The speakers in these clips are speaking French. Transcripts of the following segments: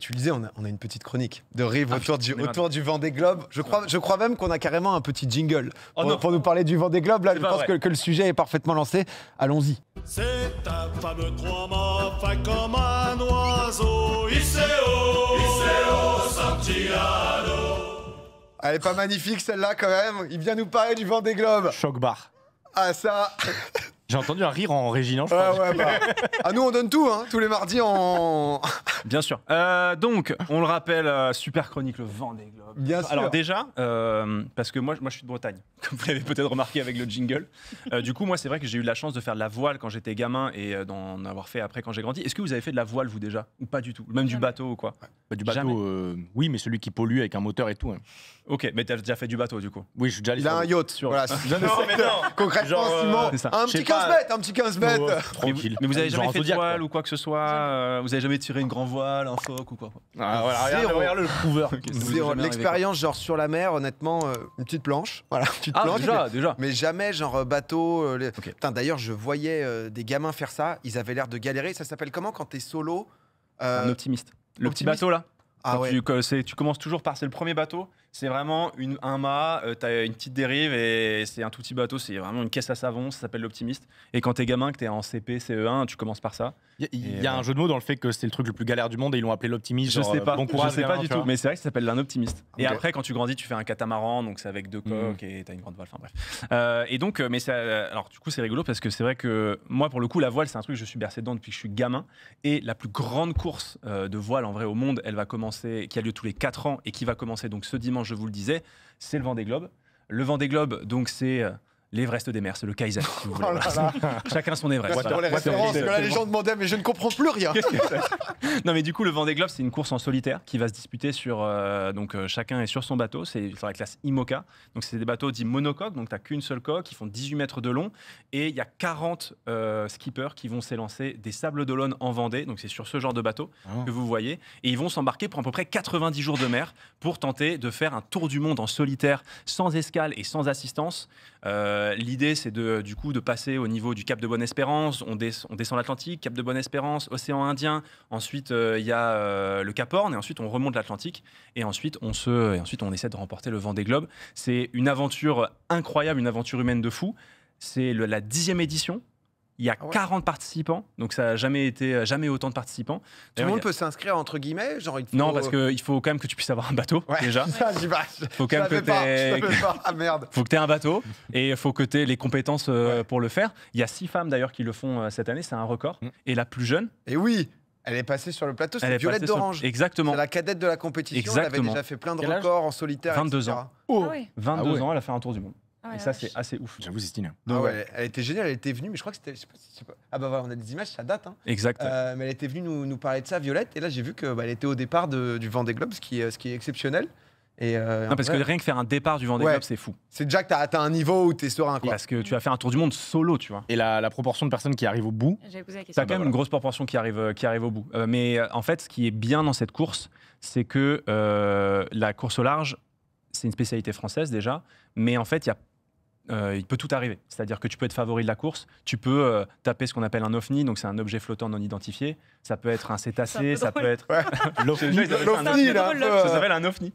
Tu le disais, on a une petite chronique de Rive autour du Vendée Globe. Je crois même qu'on a carrément un petit jingle pour nous parler du Vendée Globe. Là, je pense que le sujet est parfaitement lancé. Allons-y. C'est un fameux trois-mâts, fin comme un oiseau. Iseo Santiano. Elle est pas magnifique celle-là quand même. Il vient nous parler du Vendée Globe. Choc bar. Ah ça. J'ai entendu un rire en régie, non, je crois. Ah, nous on donne tout, hein, tous les mardis en... Bien sûr. Donc, on le rappelle, super chronique, le Vendée Globe. Bien sûr. Alors déjà, parce que moi je suis de Bretagne, comme vous l'avez peut-être remarqué avec le jingle. Du coup, moi c'est vrai que j'ai eu la chance de faire de la voile quand j'étais gamin et d'en avoir fait après quand j'ai grandi. Est-ce que vous avez fait de la voile vous déjà? Ou pas du tout? Même du bateau ou quoi? Bah, du bateau, oui, mais celui qui pollue avec un moteur et tout. Hein. Ok, mais t'as déjà fait du bateau du coup? Oui, je suis déjà allé Il a un yacht. sur... Voilà, mais non. concrètement, Genre, Simon, c'est ça. un petit 15 mètres, un petit 15 mètres. Tranquille. Mais vous avez jamais Genre fait de Zodiac, voile quoi. ou quoi que ce soit? Vous avez jamais tiré une grand voile, un phoque ou quoi? Ah, voilà, Zéro. regarde le prouveur. Zéro. L'expérience genre sur la mer, honnêtement, une petite planche. Voilà, une petite planche. Déjà. Mais jamais genre bateau. Putain, d'ailleurs, je voyais des gamins faire ça. Ils avaient l'air de galérer. Ça s'appelle comment quand t'es solo? Un optimiste. Le petit bateau là? Ah ouais. Tu commences toujours par, c'est le premier bateau, c'est vraiment un mât, t'as une petite dérive et c'est un tout petit bateau, c'est vraiment une caisse à savon, ça s'appelle l'optimiste. Et quand t'es gamin, que t'es en CP, CE1, tu commences par ça. Il y a un jeu de mots dans le fait que c'est le truc le plus galère du monde et ils l'ont appelé l'optimiste. Je sais pas, bon courage, je sais pas du tu vois. tout, mais c'est vrai que ça s'appelle un optimiste. Et Ok. après, quand tu grandis, tu fais un catamaran, donc c'est avec deux coques et t'as une grande voile, enfin bref. Et donc, mais alors du coup, c'est rigolo parce que c'est vrai que moi, pour le coup, la voile, c'est un truc que je suis bercé dedans depuis que je suis gamin. Et la plus grande course de voile en vrai au monde, elle va commencer, qui a lieu tous les 4 ans et qui va commencer donc ce dimanche, je vous le disais, c'est le Vendée Globe. Le Vendée Globe, donc c'est l'Everest des mers, c'est le Kaizen, si vous voulez. Oh là là. Chacun son Everest. Merci pour les références, que là les gens demandaient, mais je ne comprends plus rien. Non mais du coup le Vendée Globe c'est une course en solitaire qui va se disputer sur chacun est sur son bateau, c'est sur la classe IMOCA, donc c'est des bateaux dits monocoques, donc t'as qu'une seule coque, ils font 18 mètres de long et il y a 40 skippers qui vont s'élancer des Sables d'Olonne en Vendée, donc c'est sur ce genre de bateau que vous voyez, et ils vont s'embarquer pour à peu près 90 jours de mer pour tenter de faire un tour du monde en solitaire sans escale et sans assistance. L'idée c'est du coup de passer au niveau du Cap de Bonne-Espérance, on descend l'Atlantique, Cap de Bonne-Espérance, océan Indien, ensuite il y a le Cap Horn et ensuite on remonte l'Atlantique et ensuite on essaie de remporter le Vendée Globe. C'est une aventure incroyable, une aventure humaine de fou. C'est la 10e édition. Il y a 40 participants, donc ça n'a jamais autant de participants. Tout le monde peut s'inscrire entre guillemets, genre il faut... Non, parce qu'il faut quand même que tu puisses avoir un bateau déjà. Faut quand même que Ah merde. faut que tu aies un bateau et il faut que tu aies les compétences pour le faire. Il y a 6 femmes d'ailleurs qui le font cette année, c'est un record. Et la plus jeune, Et oui, elle est passée sur le plateau, elle c'est est Violette passée sur- d'Orange. Exactement. C'est la cadette de la compétition, Exactement. elle avait déjà fait plein de Quel âge records en solitaire. 22 etc. ans. Ah oui. 22 ans, elle a fait un tour du monde. Ah ouais, Et la ça, vache. c'est assez ouf. J'avoue, c'est stylé. Ah ouais, elle était géniale, elle était venue, mais je crois que c'était... je sais pas. Ah bah voilà, on a des images, ça date. Hein. Exact. Mais elle était venue nous parler de ça, Violette, et là j'ai vu qu'elle était au départ du Vendée Globe, ce qui est exceptionnel. Et, Non, parce que rien que faire un départ du Vendée Ouais. Globe, c'est fou. c'est déjà que t'as atteint un niveau où t'es serein, quoi. Parce que tu vas faire un tour du monde solo, tu vois. Et la proportion de personnes qui arrivent au bout, J'avais posé la T'as question. quand même une grosse proportion qui arrive au bout. Mais en fait, ce qui est bien dans cette course, c'est que la course au large, c'est une spécialité française déjà, mais en fait, il peut tout arriver. C'est-à-dire que tu peux être favori de la course, tu peux taper ce qu'on appelle un OVNI, donc c'est un objet flottant non identifié. Ça peut être un cétacé, ça peut être... L'OVNI, là, un peu, Ça s'appelle un OVNI.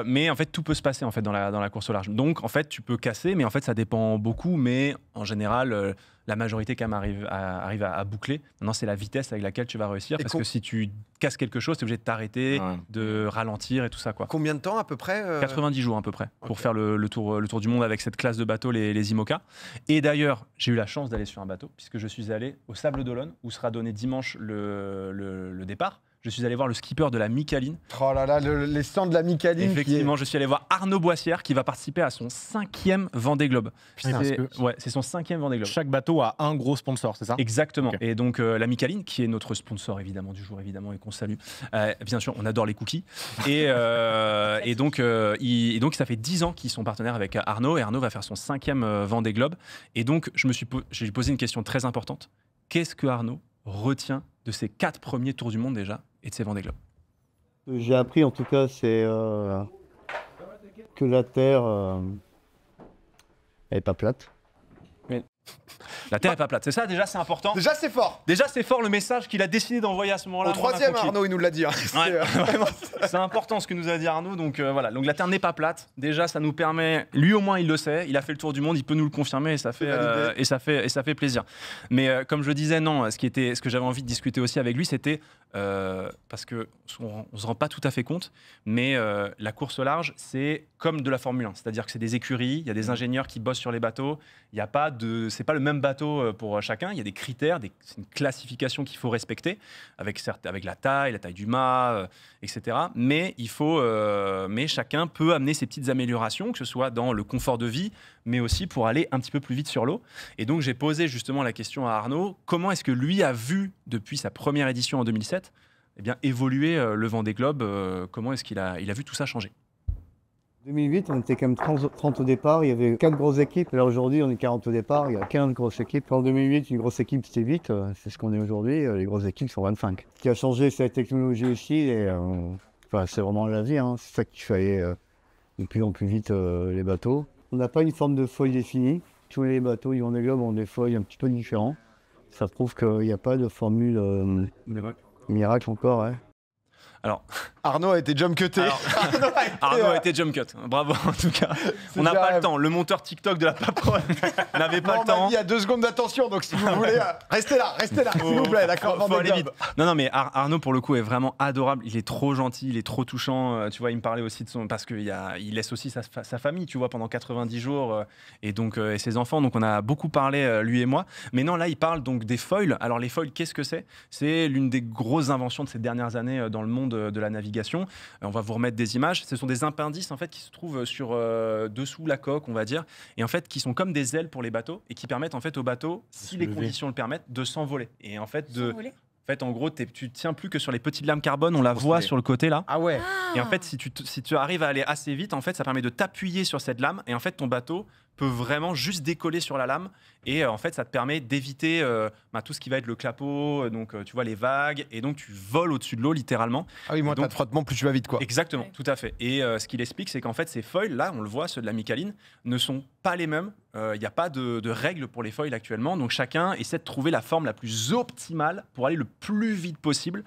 Mais en fait, tout peut se passer en fait, dans la course au large. Donc, en fait, tu peux casser, mais en fait, ça dépend beaucoup. Mais en général, la majorité quand même arrive à boucler. Maintenant, c'est la vitesse avec laquelle tu vas réussir. Et Parce que si tu casses quelque chose, tu es obligé de t'arrêter, Ouais. de ralentir et tout ça. Quoi. Combien de temps à peu près 90 jours à peu près pour Ok. faire le tour du monde avec cette classe de bateaux, les IMOCA. Et d'ailleurs, j'ai eu la chance d'aller sur un bateau puisque je suis allé au Sable d'Olonne où sera donné dimanche le départ. Je suis allé voir le skipper de la Micaline. Oh là là, les stands de la Micaline. Effectivement, je suis allé voir Arnaud Boissière qui va participer à son 5e Vendée Globe. Putain, parce que- C'est son 5e Vendée Globe. chaque bateau a un gros sponsor, c'est ça? Exactement. Ok. Et donc la Micaline, qui est notre sponsor évidemment du jour évidemment et qu'on salue. Bien sûr, on adore les cookies. Et donc ça fait 10 ans qu'ils sont partenaires avec Arnaud et Arnaud va faire son 5e Vendée Globe. Et donc j'ai posé une question très importante. Qu'est-ce que Arnaud retient de ses 4 premiers tours du monde déjà et de ses Vendée Globe? J'ai appris en tout cas, c'est que la Terre est pas plate. La Terre n'est pas plate. C'est ça, déjà, c'est important. Déjà, c'est fort. Déjà, c'est fort le message qu'il a décidé d'envoyer à ce moment-là. Au troisième, Arnaud, il nous l'a dit. Hein. Ouais, c'est important ce que nous a dit Arnaud. Donc voilà. Donc la Terre n'est pas plate. Déjà, ça nous permet. Lui, au moins, il le sait. Il a fait le tour du monde. Il peut nous le confirmer et ça fait plaisir. Mais comme je le disais, non. Ce que j'avais envie de discuter aussi avec lui, c'était parce que on se rend pas tout à fait compte, mais la course au large, c'est comme de la Formule 1. C'est-à-dire que c'est des écuries. Il y a des ingénieurs qui bossent sur les bateaux. Il y a pas de, c'est pas le même bateau pour chacun. Il y a des critères, c'est une classification qu'il faut respecter avec la taille du mât, etc. Mais mais chacun peut amener ses petites améliorations, que ce soit dans le confort de vie, mais aussi pour aller un petit peu plus vite sur l'eau. Et donc j'ai posé justement la question à Arnaud, comment est-ce que lui a vu depuis sa première édition en 2007, évoluer le Vendée Globe, comment est-ce qu'il a vu tout ça changer? 2008, on était quand même 30 au départ, il y avait 4 grosses équipes. Là aujourd'hui, on est 40 au départ, il y a 15 grosses équipes. En 2008, une grosse équipe c'était 8, c'est ce qu'on est aujourd'hui, les grosses équipes sont 25. Ce qui a changé, c'est la technologie aussi, et c'est vraiment la vie, hein. C'est ça qu'il fallait de plus en plus vite les bateaux. On n'a pas une forme de feuille définie, tous les bateaux du Vendée Globe ont des feuilles un petit peu différentes. Ça prouve qu'il n'y a pas de formule miracle encore. Ouais. Alors, Arnaud a été jump cuté. Arnaud a été jump cut. Bravo en tout cas. On n'a pas le temps. Le monteur TikTok de la Papone n'avait pas le temps. On m'a dit à 2 secondes d'attention, donc si vous voulez, restez là, s'il vous plaît, d'accord. Faut aller vite. Non, mais Arnaud pour le coup est vraiment adorable. Il est trop gentil, il est trop touchant. Tu vois, il me parlait aussi de son, parce qu'il laisse aussi sa famille, tu vois, pendant 90 jours et donc et ses enfants. Donc on a beaucoup parlé lui et moi. Mais non, là il parle donc des foils. Alors les foils, qu'est-ce que c'est? C'est l'une des grosses inventions de ces dernières années dans le monde de la navigation. On va vous remettre des images. Ce sont des appendices en fait qui se trouvent sur dessous la coque, on va dire, et en fait qui sont comme des ailes pour les bateaux et qui permettent en fait aux bateaux, si les conditions le permettent, de s'envoler. Et en fait en gros, tu tiens plus que sur les petites lames carbone, on la voit sur le côté là. Ah ouais. Et en fait, si tu arrives à aller assez vite, en fait, ça permet de t'appuyer sur cette lame et en fait ton bateau peut vraiment juste décoller sur la lame et en fait ça te permet d'éviter tout ce qui va être le clapot, donc tu vois les vagues, et donc tu voles au-dessus de l'eau littéralement. Ah oui, moins t'as de frottement, plus tu vas vite quoi. Exactement, ouais. Tout à fait. Et ce qu'il explique, c'est qu'en fait ces foils là, on le voit, ceux de la Micaline, ne sont pas les mêmes. Il n'y a pas de règles pour les foils actuellement, donc chacun essaie de trouver la forme la plus optimale pour aller le plus vite possible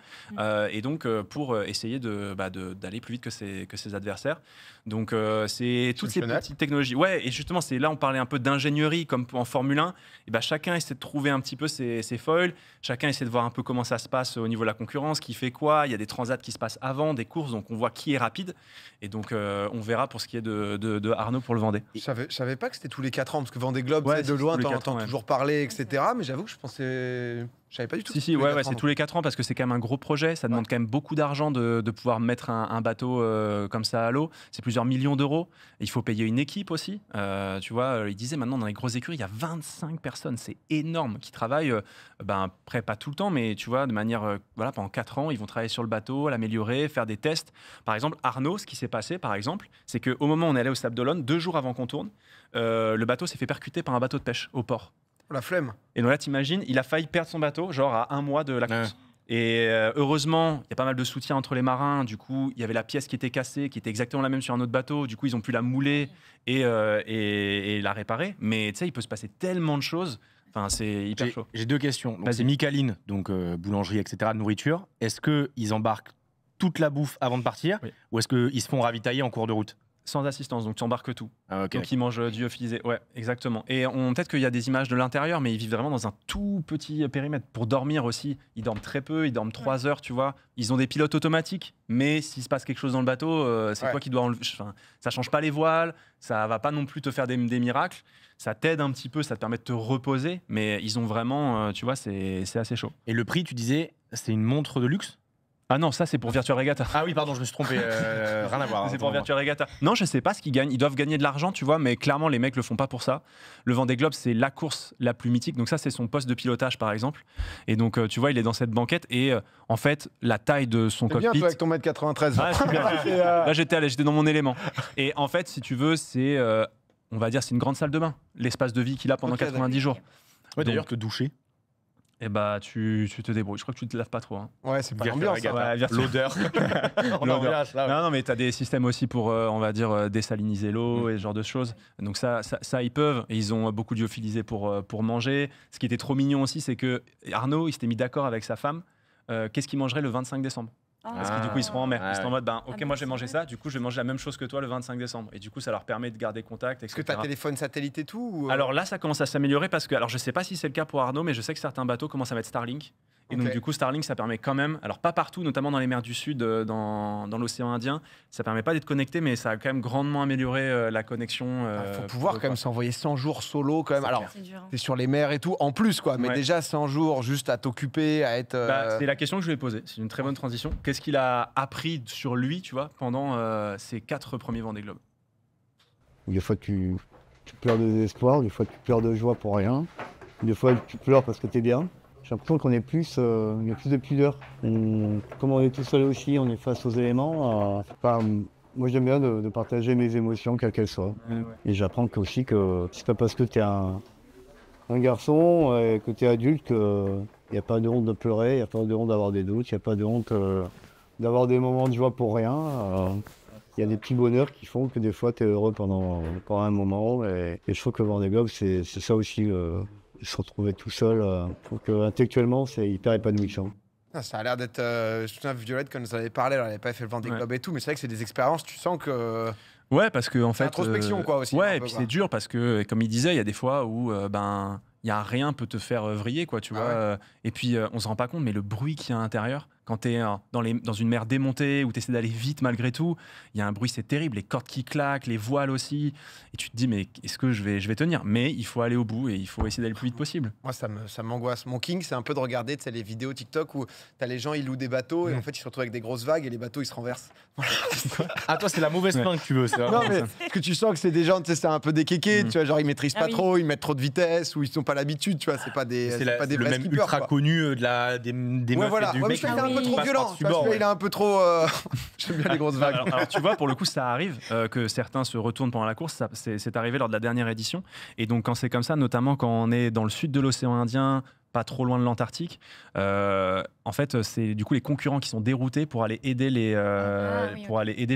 et donc pour essayer d'aller plus vite que ses adversaires. Donc c'est toutes ces petites technologies. Ouais, et justement, c'est là on parlait un peu d'ingénierie comme en Formule 1. Et chacun essaie de trouver un petit peu ses foils. Chacun essaie de voir un peu comment ça se passe au niveau de la concurrence, qui fait quoi. Il y a des transats qui se passent avant, des courses, donc on voit qui est rapide. Et donc on verra pour ce qui est de Arnaud pour le Vendée. Je savais pas que c'était tous les 4 ans, parce que Vendée Globe, de loin, t'en entends toujours parler, etc. Mais j'avoue que je pensais... Je savais pas du tout. Si, c'est tous les 4 ans parce que c'est quand même un gros projet. Ça demande quand même beaucoup d'argent de pouvoir mettre un bateau comme ça à l'eau. C'est plusieurs millions d'euros. Il faut payer une équipe aussi. Tu vois, il disait maintenant dans les grosses écuries, il y a 25 personnes. C'est énorme qui travaillent, après pas tout le temps, mais tu vois, de manière, pendant 4 ans, ils vont travailler sur le bateau, l'améliorer, faire des tests. Par exemple, Arnaud, ce qui s'est passé, par exemple, c'est qu'au moment où on est allé au Sable d'Olonne, 2 jours avant qu'on tourne, le bateau s'est fait percuter par un bateau de pêche au port. La flemme. Et donc là, t'imagines, il a failli perdre son bateau, genre à 1 mois de la course. Et heureusement, il y a pas mal de soutien entre les marins. Du coup, il y avait la pièce qui était cassée, qui était exactement la même sur un autre bateau. Du coup, ils ont pu la mouler et la réparer. Mais tu sais, il peut se passer tellement de choses. Enfin, c'est hyper chaud. J'ai 2 questions. C'est Micaline, donc boulangerie, etc., de nourriture. Est-ce qu'ils embarquent toute la bouffe avant de partir, ou est-ce qu'ils se font ravitailler en cours de route? Sans assistance, donc tu embarques tout. Ah, okay. Donc ils mangent du lyophilisé. Ouais, exactement. Et peut-être qu'il y a des images de l'intérieur, mais ils vivent vraiment dans un tout petit périmètre. Pour dormir aussi, ils dorment très peu, ils dorment 3 heures, tu vois. Ils ont des pilotes automatiques, mais s'il se passe quelque chose dans le bateau, c'est toi qui dois enlever. Enfin, ça change pas les voiles, ça va pas non plus te faire des miracles. Ça t'aide un petit peu, ça te permet de te reposer, mais ils ont vraiment, tu vois, c'est assez chaud. Et le prix, tu disais, c'est une montre de luxe? Ah non, ça c'est pour Virtua Regatta. Ah oui, pardon, je me suis trompé. Rien à voir. C'est pour Virtua Regatta. Non, je sais pas ce qu'ils gagnent. Ils doivent gagner de l'argent, tu vois, mais clairement les mecs le font pas pour ça. Le Vendée Globe, c'est la course la plus mythique. Donc ça, c'est son poste de pilotage, par exemple. Et donc, tu vois, il est dans cette banquette et en fait, la taille de son cockpit. C'est bien toi avec ton 1m93. Ah, je suis bien. Là, j'étais dans mon élément. Et en fait, si tu veux, c'est, on va dire, c'est une grande salle de bain. L'espace de vie qu'il a pendant 90 jours. Ouais, d'ailleurs, te doucher. Et bah tu te débrouilles. Je crois que tu te laves pas trop. Hein. Ouais, c'est pas l'ambiance. L'odeur. Non, mais tu as des systèmes aussi pour, on va dire, désaliniser l'eau et ce genre de choses. Donc ça, ils peuvent. Et ils ont beaucoup lyophilisé pour manger. Ce qui était trop mignon aussi, c'est que Arnaud, il s'était mis d'accord avec sa femme. Qu'est-ce qu'il mangerait le 25 décembre Parce que du coup, ils seront en mer. Ils sont en mode, ok, moi je vais manger ça, du coup, je vais manger la même chose que toi le 25 décembre. Et du coup, ça leur permet de garder contact, etc. Est-ce que tu as téléphone satellite et tout ou... Alors là, ça commence à s'améliorer parce que, alors je sais pas si c'est le cas pour Arnaud, mais je sais que certains bateaux commencent à mettre Starlink. Et donc, du coup, Starlink, ça permet quand même, alors pas partout, notamment dans les mers du Sud, dans l'océan Indien, ça permet pas d'être connecté, mais ça a quand même grandement amélioré la connexion. Il faut pouvoir quand même s'envoyer 100 jours solo quand même. Alors, t'es sur les mers et tout, en plus, quoi. Mais déjà, 100 jours juste à t'occuper, à être. C'est la question que je lui ai posée. C'est une très bonne transition. Qu'est-ce qu'il a appris sur lui, tu vois, pendant ses 4 premiers Vendée Globe? Des fois, tu pleures de désespoir, des fois, tu pleures de joie pour rien. Des fois, tu pleures parce que t'es bien. J'ai l'impression qu'on est plus, il y a plus de pudeur. Comme on est tout seul aussi, on est face aux éléments. Moi, j'aime bien de partager mes émotions, quelles qu'elles soient. Et j'apprends aussi que c'est pas parce que tu es un garçon et que tu es adulte qu'il n'y a pas de honte de pleurer, il n'y a pas de honte d'avoir des doutes, il n'y a pas de honte d'avoir des moments de joie pour rien. Il y a des petits bonheurs qui font que des fois, tu es heureux pendant un moment. Et je trouve que le Vendée Globe, c'est ça aussi. Se retrouver tout seul, intellectuellement, c'est hyper épanouissant. Ça a l'air d'être... je me souviens, Violette, quand nous en avait parlé, elle n'avait pas fait le Vendée Globe et tout, mais c'est vrai que c'est des expériences, tu sens que... Ouais, parce que en fait... introspection, quoi, aussi. Ouais, et puis c'est dur parce que, comme il disait, il y a des fois où, il y a rien peut te faire vriller, quoi, tu vois. Et puis, on se rend pas compte, mais le bruit qu'il y a à l'intérieur, quand tu es dans une mer démontée où tu essaies d'aller vite malgré tout, il y a un bruit, c'est terrible. Les cordes qui claquent, les voiles aussi. Et tu te dis, mais est-ce que je vais tenir? Mais il faut aller au bout et il faut essayer d'aller le plus vite possible. Moi, ça m'angoisse. Mon king, c'est un peu de regarder les vidéos TikTok où tu as les gens, ils louent des bateaux et en fait, ils se retrouvent avec des grosses vagues et les bateaux, ils se renversent. Ah, toi, c'est la mauvaise fin que tu veux, c'est Non, mais parce que tu sens que c'est des gens, tu sais, c'est un peu des kékés, tu vois, genre ils maîtrisent pas trop, ils mettent trop de vitesse ou ils n'ont pas l'habitude, tu vois, c'est pas des le vrais même skippers, ultra quoi. connu des meufs voilà. et du mec. Il est un peu trop violent. Il est un peu trop. J'aime bien les grosses vagues. Alors, tu vois, pour le coup, ça arrive que certains se retournent pendant la course. C'est arrivé lors de la dernière édition. Et donc, quand c'est comme ça, notamment quand on est dans le sud de l'océan Indien, pas trop loin de l'Antarctique, en fait, c'est du coup les concurrents qui sont déroutés pour aller aider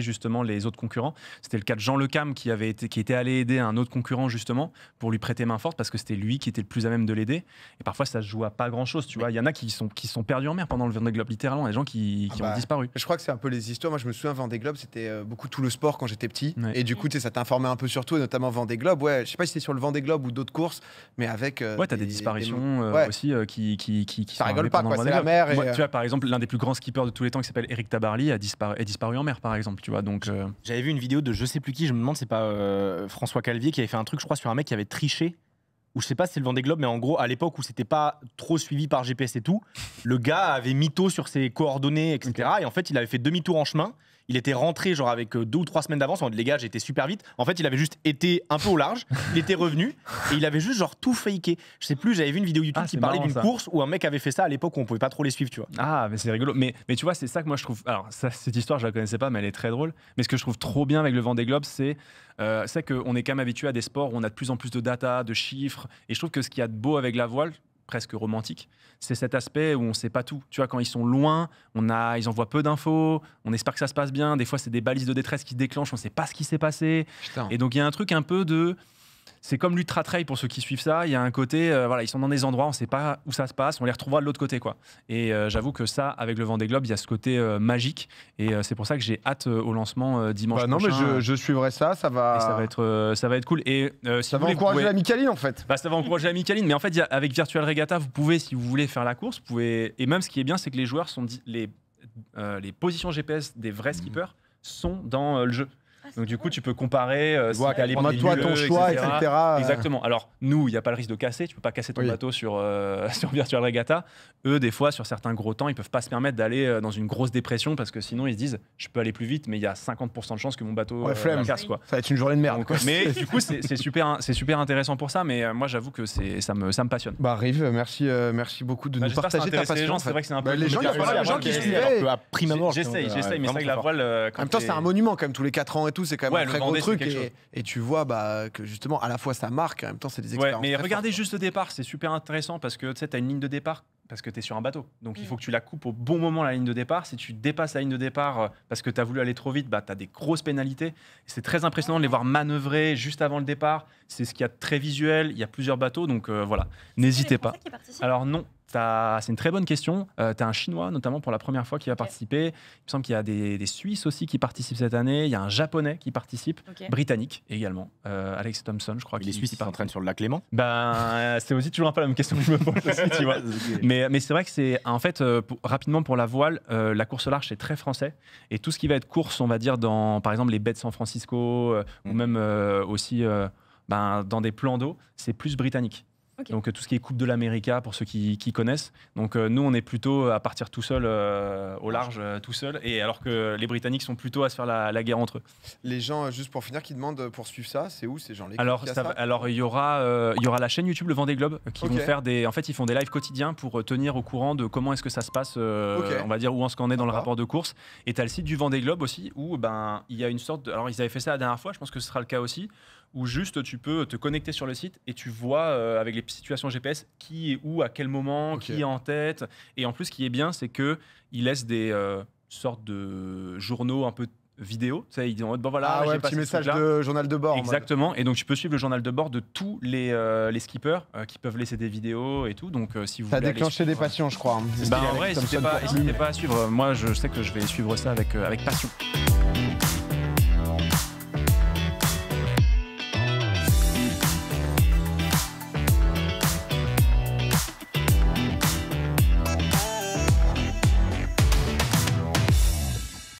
justement les autres concurrents. C'était le cas de Jean Le Cam qui était allé aider un autre concurrent justement pour lui prêter main forte parce que c'était lui qui était le plus à même de l'aider. Et parfois, ça se joue à pas grand chose. Tu vois, il y en a qui sont perdus en mer pendant le Vendée Globe, littéralement, des gens qui ont disparu. Je crois que c'est un peu les histoires. Moi, je me souviens, Vendée Globe, c'était beaucoup tout le sport quand j'étais petit. Ouais. Et du coup, ça t'informait un peu sur tout, et notamment Vendée Globe. Ouais, je sais pas si c'est sur le Vendée Globe ou d'autres courses, mais avec. Ouais, t'as des disparitions aussi qui ça rigole pas, quoi. C'est la mer. Et tu vois, par exemple, l'un des plus grands skippers de tous les temps qui s'appelle Eric Tabarly est disparu en mer, par exemple. Tu vois, donc. J'avais vu une vidéo de je sais plus qui. Je me demande, c'est pas François Calvier qui avait fait un truc, je crois, sur un mec qui avait triché. Ou je sais pas si c'est le Vendée Globe, mais en gros, à l'époque où c'était pas trop suivi par GPS et tout, le gars avait mytho sur ses coordonnées, etc. Et en fait, il avait fait demi-tour en chemin. Il était rentré genre avec 2 ou 3 semaines d'avance en mode les gars, j'ai été super vite. En fait, il avait juste été un peu au large, il était revenu et il avait juste genre tout faké. Je sais plus, j'avais vu une vidéo YouTube qui parlait d'une course où un mec avait fait ça à l'époque où on pouvait pas trop les suivre, tu vois. Ah, mais c'est rigolo. Mais tu vois, c'est ça que moi je trouve. Alors, cette histoire, je la connaissais pas, mais elle est très drôle. Mais ce que je trouve trop bien avec le Vendée Globe, c'est qu'on est quand même habitué à des sports où on a de plus en plus de data, de chiffres. Et je trouve que ce qu'il y a de beau avec la voile, presque romantique, c'est cet aspect où on sait pas tout. Tu vois, quand ils sont loin, ils envoient peu d'infos, on espère que ça se passe bien. Des fois, c'est des balises de détresse qui se déclenchent, on sait pas ce qui s'est passé. Putain. Et donc, il y a un truc un peu de... C'est comme l'Ultra Trail pour ceux qui suivent ça. Il y a un côté, ils sont dans des endroits, on ne sait pas où ça se passe, on les retrouvera de l'autre côté, quoi. Et j'avoue que ça, avec le Vendée Globe, il y a ce côté magique. Et c'est pour ça que j'ai hâte au lancement dimanche prochain. Non, mais je suivrai ça, ça va. Et ça va être cool. Et si ça va encourager la Micaline, en fait. Ça va encourager la Micaline. Mais en fait, avec Virtual Regatta, vous pouvez, si vous voulez faire la course, vous pouvez. Et même ce qui est bien, c'est que les joueurs sont les positions GPS des vrais skippers sont dans le jeu. Donc du coup, tu peux comparer si t'as les toi ton choix, etc. Exactement. Alors nous, il n'y a pas le risque de casser. Tu peux pas casser ton bateau sur Virtual Regatta. Eux, des fois, sur certains gros temps, ils peuvent pas se permettre d'aller dans une grosse dépression parce que sinon, ils se disent, je peux aller plus vite, mais il y a 50% de chances que mon bateau casse, quoi. Ça va être une journée de merde. Donc, mais du coup, c'est super intéressant pour ça. Mais moi, j'avoue que ça me passionne. Bah Rive, merci beaucoup de nous partager ta passion. C'est vrai que c'est un peu les gens qui suivaient. J'essaye, mais c'est vrai que la voile. En même temps, c'est un monument quand même tous les 4 ans et tout. C'est quand même un très gros truc et tu vois que justement à la fois ça marque, en même temps c'est des expériences. Mais regardez juste le départ, c'est super intéressant parce que tu sais, t'as une ligne de départ parce que tu es sur un bateau. Donc il faut que tu la coupes au bon moment, la ligne de départ. Si tu dépasses la ligne de départ parce que tu as voulu aller trop vite, bah, tu as des grosses pénalités. C'est très impressionnant de les voir manœuvrer juste avant le départ. C'est ce qu'il y a de très visuel. Il y a plusieurs bateaux, donc voilà, n'hésitez pas. Alors non. C'est une très bonne question. Tu as un Chinois, notamment pour la première fois, qui va participer. Il me semble qu'il y a des Suisses aussi qui participent cette année. Il y a un Japonais qui participe, britannique également. Alex Thompson, je crois. Les Suisses, ils s'entraînent sur le lac Léman. Ben, c'est aussi toujours un peu la même question que je me pose aussi, tu vois. Mais c'est vrai que c'est, en fait, rapidement pour la voile, la course au large, c'est très français. Et tout ce qui va être course, on va dire, dans, par exemple, les baies de San Francisco, ou même aussi dans des plans d'eau, c'est plus britannique. Donc tout ce qui est Coupe de l'América pour ceux qui connaissent. Donc nous on est plutôt à partir tout seul au large tout seul, et alors que les Britanniques sont plutôt à se faire la guerre entre eux. Les gens, juste pour finir, qui demandent pour suivre ça, c'est où ces gens? Alors il y aura la chaîne YouTube Le Vendée Globe qui vont faire en fait ils font des lives quotidiens pour tenir au courant de comment est-ce que ça se passe, on va dire où est-ce qu'on est dans le rapport de course. Et tu as le site du Vendée Globe aussi où il y a une sorte alors ils avaient fait ça la dernière fois, je pense que ce sera le cas aussi, où juste tu peux te connecter sur le site et tu vois avec les situations GPS qui est où, à quel moment, qui est en tête. Et en plus, ce qui est bien, c'est qu'ils laissent des sortes de journaux un peu vidéo. Tu sais, ils disent bon voilà, j'ai petit message de journal de bord. Exactement. Et donc tu peux suivre le journal de bord de tous les skippers qui peuvent laisser des vidéos et tout. Donc si vous voulez déclenché des passions, je crois. En vrai, n'hésitez pas à suivre. Moi, je sais que je vais suivre ça avec passion.